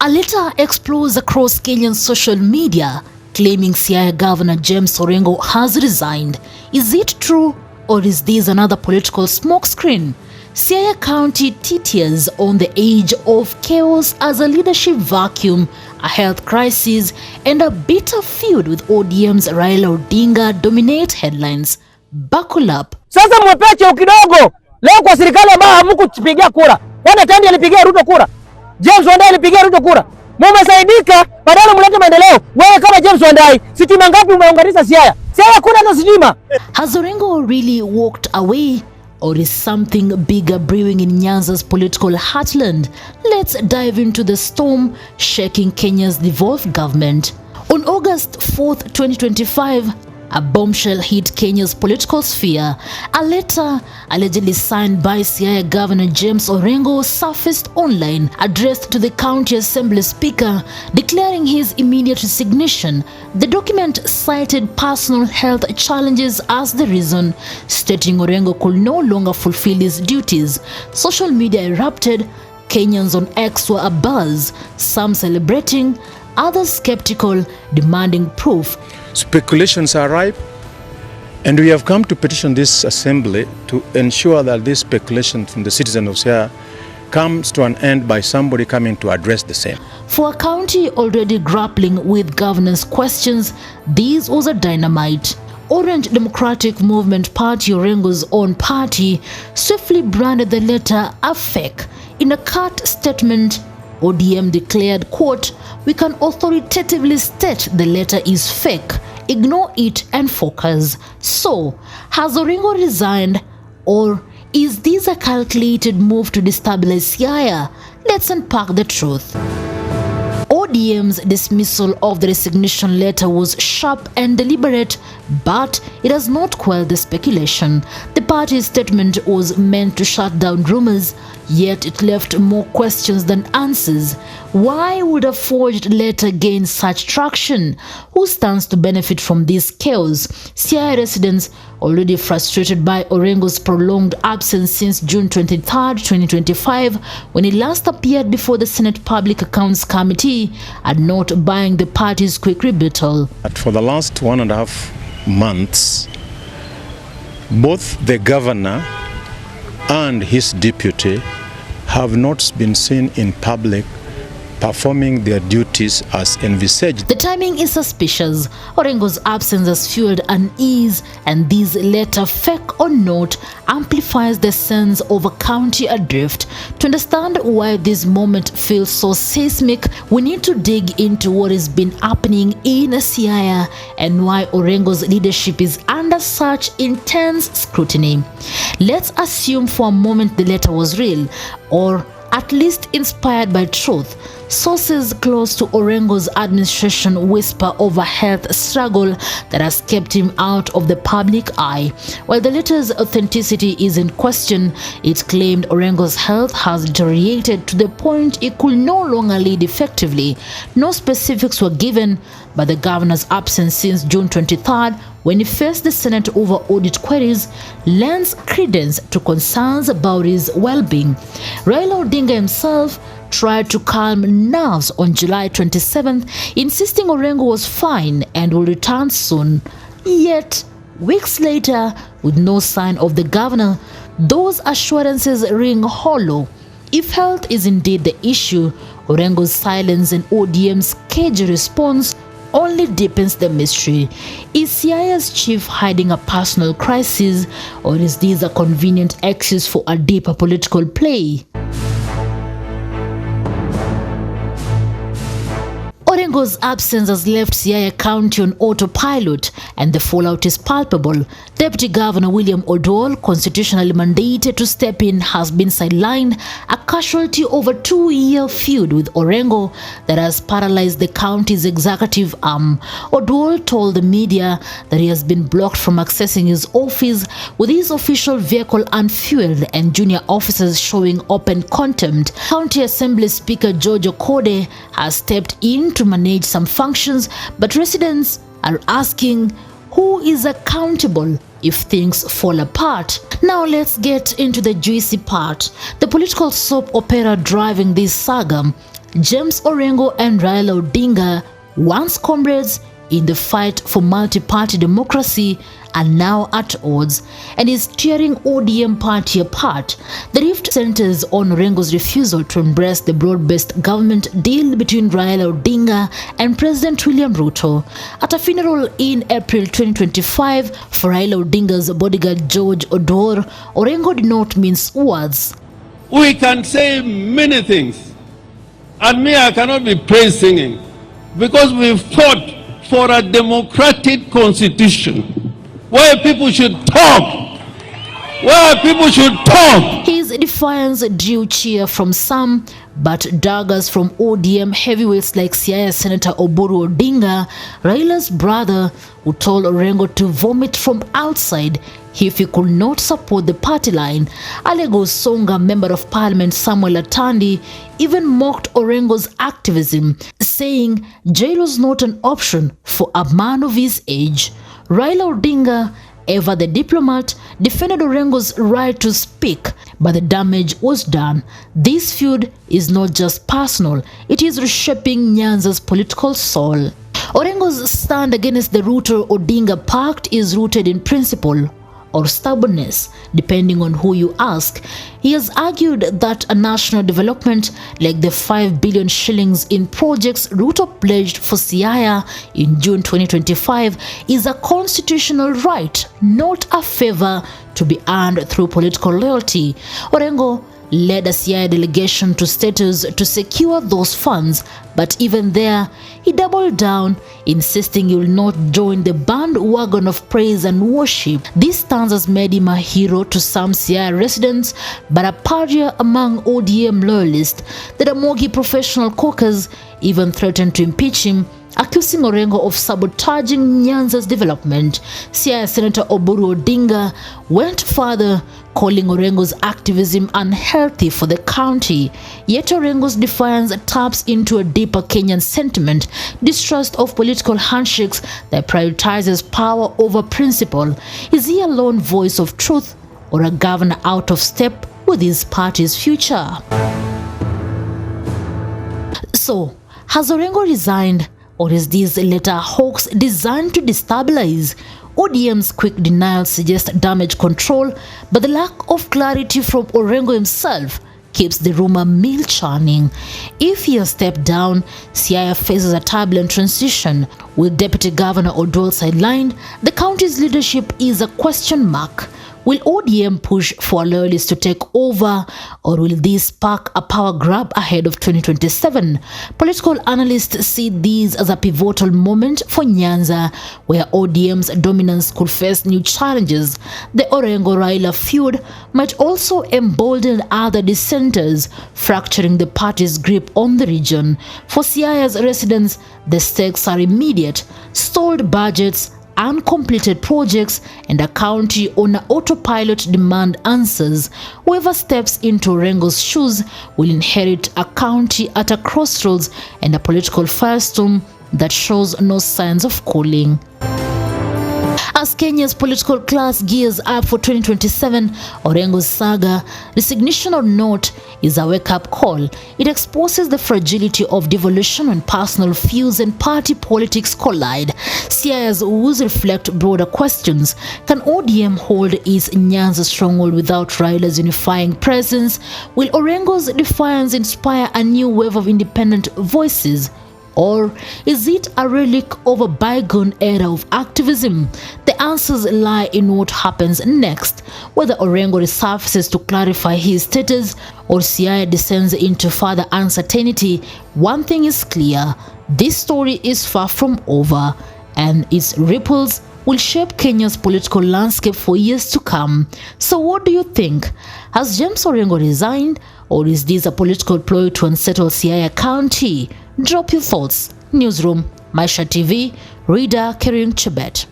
A letter explodes across Kenyan social media claiming Siaya Governor James Orengo has resigned. Is it true, or is this another political smokescreen? Siaya County teeters on the edge of chaos as a leadership vacuum, a health crisis, and a bitter feud with ODM's Ruto-Odinga dominate headlines. Buckle up. Sasa mwepeche kidogo. Leo kwa serikali ambayo hamkupigia kura. Wana Tandi alipigia Ruto kura. James Wandai alipigia Ruto kura. Mumesaidika badala mlete maendeleo. Wewe kama James Wandai, sitima ngapi umeunganisha Siaya? Siaya kuna na sitima. Has Orengo really walked away, or is something bigger brewing in Nyanza's political heartland? Let's dive into the storm shaking Kenya's devolved government. On August 4th, 2025, a bombshell hit Kenya's political sphere. A letter allegedly signed by Siaya Governor James Orengo surfaced online, addressed to the county assembly speaker, declaring his immediate resignation. The document cited personal health challenges as the reason, stating Orengo could no longer fulfill his duties. Social media erupted. Kenyans on X were abuzz, some celebrating, others skeptical, demanding proof. Speculations are ripe, and we have come to petition this assembly to ensure that this speculation from the citizens of Siaya comes to an end by somebody coming to address the same. For a county already grappling with governance questions, this was a dynamite. Orange Democratic Movement Party, Orengo's own party, swiftly branded the letter a fake. In a curt statement, ODM declared, quote, "We can authoritatively state the letter is fake. Ignore it and focus." So, has Orengo resigned, or is this a calculated move to destabilize Siaya? Let's unpack the truth. ODM's dismissal of the resignation letter was sharp and deliberate, but it has not quelled the speculation. The party's statement was meant to shut down rumors, yet it left more questions than answers. Why would a forged letter gain such traction? Who stands to benefit from this chaos? Siaya residents, already frustrated by Orengo's prolonged absence since June 23rd, 2025, when he last appeared before the Senate Public Accounts Committee, are not buying the party's quick rebuttal. For the last 1.5 months, both the governor and his deputy have not been seen in public performing their duties as envisaged. The timing is suspicious. Orengo's absence has fueled unease, and this letter, fake or not, amplifies the sense of a county adrift. To understand why this moment feels so seismic, we need to dig into what has been happening in Siaya and why Orengo's leadership is under such intense scrutiny. Let's assume for a moment the letter was real, or at least inspired by truth. Sources close to Orengo's administration whisper of a health struggle that has kept him out of the public eye. While the letter's authenticity is in question, it claimed Orengo's health has deteriorated to the point he could no longer lead effectively. No specifics were given, but the governor's absence since June 23rd, when he faced the Senate over audit queries, lends credence to concerns about his well-being. Raila-Odinga himself tried to calm nerves on July 27th, insisting Orengo was fine and will return soon. Yet, weeks later, with no sign of the governor, those assurances ring hollow. If health is indeed the issue, Orengo's silence and ODM's cagey response only deepens the mystery. Is Siaya's chief hiding a personal crisis, or is this a convenient excuse for a deeper political play? Orengo's absence has left Siaya County on autopilot, and the fallout is palpable. Deputy Governor William Oduol, constitutionally mandated to step in, has been sidelined, a casualty of a 2-year feud with Orengo that has paralyzed the county's executive arm. Oduol told the media that he has been blocked from accessing his office, with his official vehicle unfueled and junior officers showing open contempt. County Assembly Speaker George Okode has stepped in to manage some functions, but residents are asking who is accountable if things fall apart. Now let's get into the juicy part, the political soap opera driving this saga. James Orengo and Raila Odinga, once comrades in the fight for multi-party democracy, are now at odds and is tearing ODM party apart. The rift centers on Orengo's refusal to embrace the broad-based government deal between Raila Odinga and President William Ruto. At a funeral in April 2025 for Raila Odinga's bodyguard George Odor, Orengo did not mince words. We can say many things, and me, I cannot be praise singing, because we've fought for a democratic constitution where people should talk. His defiance drew cheer from some, but daggers from ODM heavyweights like Siaya Senator Oburu Odinga, Raila's brother, who told Orengo to vomit from outside if he could not support the party line. Alego Songa, Member of Parliament Samuel Atandi, even mocked Orengo's activism, saying jail was not an option for a man of his age. Raila Odinga, ever the diplomat, defended Orengo's right to speak, but the damage was done. This feud is not just personal, it is reshaping Nyanza's political soul. Orengo's stand against the Ruto-Odinga Pact is rooted in principle or stubbornness, depending on who you ask. He has argued that a national development like the 5 billion shillings in projects Ruto pledged for Siaya in June 2025 is a constitutional right, not a favor to be earned through political loyalty. Orengo led a Siaya delegation to status to secure those funds, but even there, he doubled down, insisting he will not join the bandwagon of praise and worship. This stance has made him a hero to some Siaya residents, but a pariah among ODM loyalists. The Damogi Professional Caucus even threatened to impeach him, accusing Orengo of sabotaging Nyanza's development. Siaya Senator Oburu Odinga went further, calling Orengo's activism unhealthy for the county. Yet Orengo's defiance taps into a deeper Kenyan sentiment, distrust of political handshakes that prioritizes power over principle. Is he a lone voice of truth or a governor out of step with his party's future? So, has Orengo resigned? Or is this latter hoax designed to destabilize? ODM's quick denial suggests damage control, but the lack of clarity from Orengo himself keeps the rumor mill churning. If he has stepped down, Siaya faces a turbulent transition. With Deputy Governor Odol sidelined, the county's leadership is a question mark. Will ODM push for loyalists to take over, or will this spark a power grab ahead of 2027? Political analysts see these as a pivotal moment for Nyanza, where ODM's dominance could face new challenges. The Orengo-Raila feud might also embolden other dissenters, fracturing the party's grip on the region. For Siaya's residents, the stakes are immediate: stalled budgets, uncompleted projects, and a county on autopilot demand answers. Whoever steps into Orengo's shoes will inherit a county at a crossroads and a political firestorm that shows no signs of cooling. As Kenya's political class gears up for 2027, Orengo's saga, resignation or not, is a wake-up call. It exposes the fragility of devolution when personal feuds and party politics collide. Siaya's woes reflect broader questions. Can ODM hold its Nyanza stronghold without Raila's unifying presence? Will Orengo's defiance inspire a new wave of independent voices? Or is it a relic of a bygone era of activism? The answers lie in what happens next. Whether Orengo resurfaces to clarify his status or Siaya descends into further uncertainty, one thing is clear: this story is far from over, and its ripples will shape Kenya's political landscape for years to come. So what do you think? Has James Orengo resigned, or is this a political ploy to unsettle Siaya County? Drop your thoughts. Newsroom, Maisha TV, reader Kering Chebet.